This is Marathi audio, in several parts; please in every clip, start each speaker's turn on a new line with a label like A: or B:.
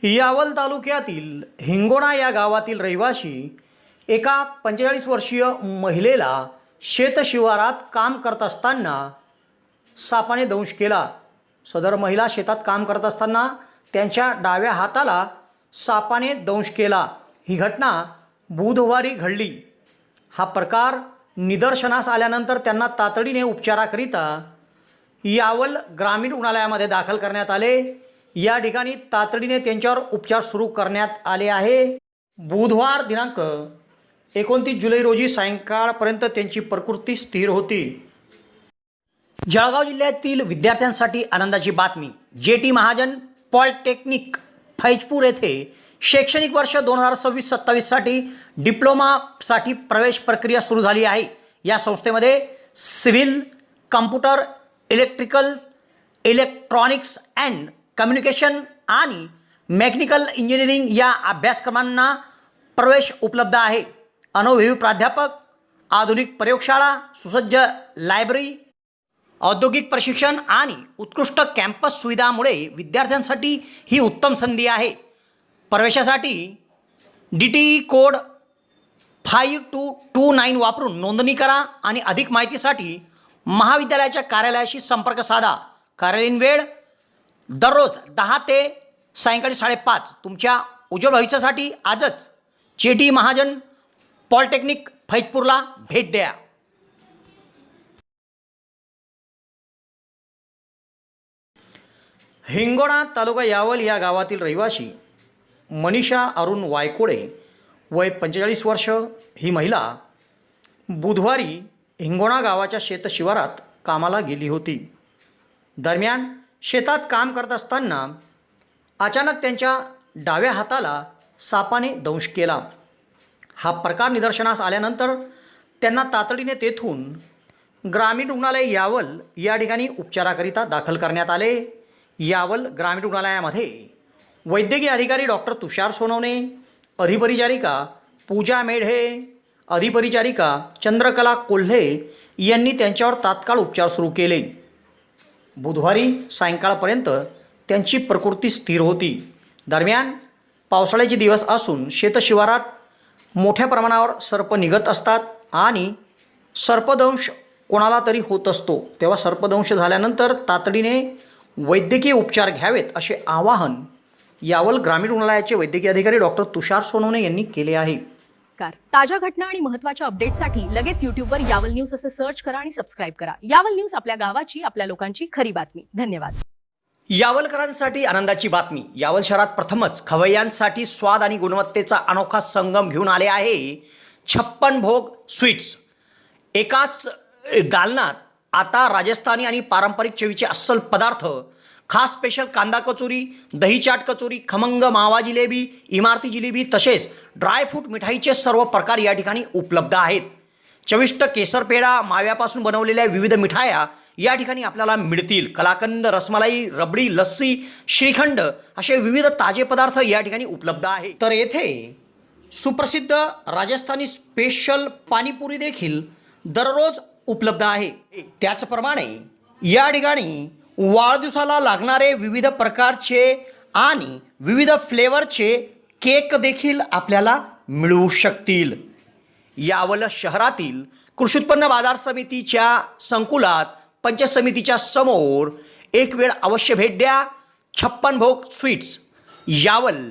A: यावल तालुक्यातील हिंगोणा या गावातील रहिवाशी एका 45 वर्षीय महिलेला शेतशिवारात काम करत असताना सापाने दंश केला। सदर महिला शेतात काम करत असताना त्यांच्या डाव्या हाताला सापाने दंश केला। ही घटना बुधवारी घडली। हा प्रकार निदर्शनास आल्यानंतर त्यांना तातडीने उपचाराकरिता यावल ग्रामीण रुग्णालयामध्ये दाखल करण्यात आले। या ठिकाणी तातडीने त्यांच्यावर उपचार सुरू करण्यात आले आहे। बुधवार दिनांक 29 जुलै रोजी सायंकाळपर्यंत त्यांची प्रकृती स्थिर होती। जळगाव जिल्ह्यातील विद्यार्थ्यांसाठी आनंदाची बातमी। जे.टी. महाजन पॉलिटेक्निक फैजपूर येथे शैक्षणिक वर्ष 2026-27 साठी डिप्लोमासाठी प्रवेश प्रक्रिया सुरू झाली आहे। या संस्थेमध्ये civil, computer, electrical, electronics and communication आणि मेकॅनिकल इंजिनिअरिंग या अभ्यासक्रमांना प्रवेश उपलब्ध आहे। अनुभवी प्राध्यापक, आधुनिक प्रयोगशाळा, सुसज्ज लायब्ररी, औद्योगिक प्रशिक्षण आणि उत्कृष्ट कॅम्पस सुविधांमुळे विद्यार्थ्यांसाठी ही उत्तम संधी आहे। प्रवेशासाठी DTE कोड 5229 वापरून नोंदणी करा आणि अधिक माहितीसाठी महाविद्यालयाच्या कार्यालयाशी संपर्क साधा। कार्यालयीन वेळ दररोज 10 ते सायंकाळी 5:30। तुमच्या उज्ज्वल भविष्यासाठी आजच जे.टी. महाजन पॉलिटेक्निक फैजपूरला भेट द्या। हिंगोणा तालुका यावल या गावातील रहिवाशी मनीषा अरुण वायकोडे वय 45 वर्ष ही महिला बुधवारी हिंगोणा गावाच्या शेतशिवारात कामाला गेली होती। दरम्यान शेतात काम करत असताना अचानक त्यांच्या डाव्या हाताला सापाने दंश केला। हा प्रकार निदर्शनास आल्यानंतर त्यांना तातडीने तेथून ग्रामीण रुग्णालय यावल या ठिकाणी उपचाराकरिता दाखल करण्यात आले। यावल ग्रामीण रुग्णालयामध्ये वैद्यकीय अधिकारी डॉक्टर तुषार सोनवणे, अधिपरिचारिका पूजा मेढे, अधिपरिचारिका चंद्रकला कोल्हे यांनी त्यांच्यावर तात्काळ उपचार सुरू केले। बुधवारी सायंकाळपर्यंत त्यांची प्रकृती स्थिर होती। दरम्यान पावसाळ्याचे दिवस असून शेतशिवारात मोठ्या प्रमाणावर सर्प निघत असतात आणि सर्पदंश कोणाला तरी होत असतो। तेव्हा सर्पदंश झाल्यानंतर तातडीने वैद्यकीय उपचार घ्यावेत असे आवाहन यावल ग्रामीण रुग्णालयाचे वैद्यकीय अधिकारी डॉक्टर तुषार सोनवणे यांनी केले आहे।
B: ताज्या घटना आणि महत्त्वाच्या अपडेटसाठी लगेच YouTubeवर यावल न्यूज असे सर्च करा आणि सबस्क्राइब करा। यावल न्यूज आपल्या गावाची, आपल्या लोकांची खरी बातमी। धन्यवाद।
A: यावलकरांसाठी आनंदाची बातमी। यावल शहरात प्रथमच खवय्यांसाठी स्वाद आणि गुणवत्तेचा अनोखा संगम घेऊन आले आहे 56 भोग स्वीट्स। एकाच दालनात आता राजस्थानी आणि पारंपरिक चवीचे अस्सल पदार्थ, खास स्पेशल कांदा कचोरी, दही चाट कचोरी, खमंग मावा जिलेबी, इमारती जिलेबी तसेच ड्रायफ्रूट मिठाईचे सर्व प्रकार या ठिकाणी उपलब्ध आहेत। चविष्ट केसर पेढा, माव्यापासून बनवलेल्या विविध मिठाया या ठिकाणी आपल्याला मिळतील। कलाकंद, रसमलाई, रबडी, लस्सी, श्रीखंड असे विविध ताजे पदार्थ या ठिकाणी उपलब्ध आहेत। तर येथे सुप्रसिद्ध राजस्थानी स्पेशल पाणीपुरी देखील दररोज उपलब्ध आहे। त्याचप्रमाणे या ठिकाणी वाढदिवसाला लागणारे विविध प्रकारचे आणि विविध फ्लेवरचे केक देखील आपल्याला मिळू शकतील। यावल शहरातील कृषी उत्पन्न बाजार समितीच्या संकुलात पंचायत समितीच्या समोर एक वेळ अवश्य भेट द्या। 56 भोग स्वीट्स, यावल।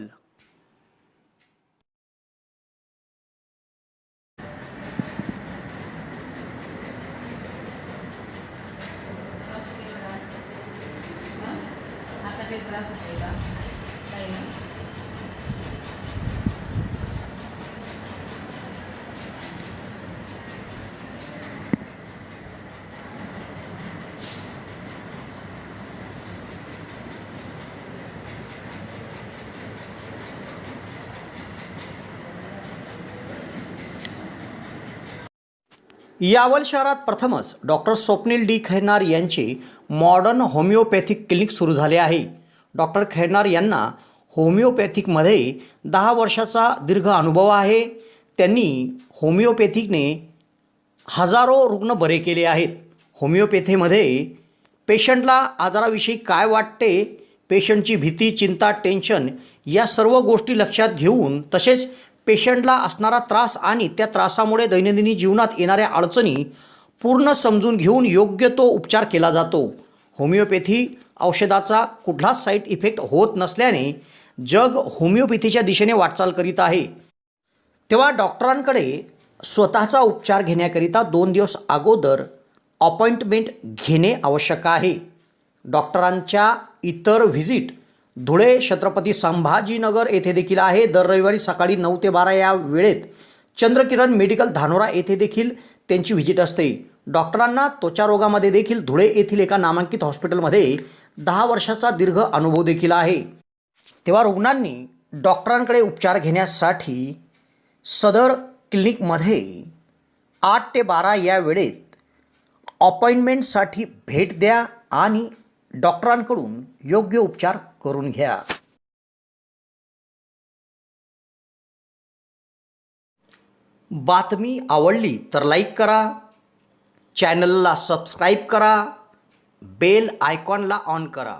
A: यावल शहरात प्रथमच डॉक्टर स्वप्नील डी खैरनार यांचे मॉडर्न होमिओपॅथिक क्लिनिक सुरू झाले आहे। डॉक्टर खैरनार यांना होमिओपॅथिकमध्ये 10 वर्षाचा दीर्घ अनुभव आहे। त्यांनी होमिओपॅथिकने हजारो रुग्ण बरे केले आहेत। होमिओपॅथीमध्ये पेशंटला आजाराविषयी काय वाटते, पेशंटची भीती, चिंता, टेन्शन या सर्व गोष्टी लक्षात घेऊन तसेच पेशंटला असणारा त्रास आणि त्या त्रासामुळे दैनंदिन जीवनात येणाऱ्या अडचणी पूर्ण समजून घेऊन योग्य तो उपचार केला जातो. होमिओपॅथी औषधाचा कुठलाच साईड इफेक्ट होत नसल्याने जग होमिओपॅथीच्या दिशेने वाटचाल करीत आहे. तेव्हा डॉक्टरांकडे स्वतःचा उपचार घेण्याकरिता 2 दिवस अगोदर अपॉइंटमेंट घेणे आवश्यक आहे. डॉक्टरांच्या इतर व्हिजिट धुळे, छत्रपती संभाजीनगर येथे देखील आहे. दर रविवारी सकाळी 9 ते 12 या वेळेत चंद्रकिरण मेडिकल धानोरा येथे देखील त्यांची व्हिजिट असते. डॉक्टरांना त्वचा रोगामध्ये देखील धुळे येथील एका नामांकित हॉस्पिटलमध्ये 10 वर्षाचा दीर्घ अनुभव देखील आहे. तेव्हा रुग्णांनी डॉक्टरांकडे उपचार घेण्यासाठी सदर क्लिनिकमध्ये 8 ते 12 या वेळेत अपॉइंटमेंटसाठी भेट द्या आणि डॉक्टरांकडून योग्य उपचार करून घ्या. बातमी आवडली तर लाईक करा, चॅनलला सबस्क्राईब करा, बेल आयकॉनला ऑन करा.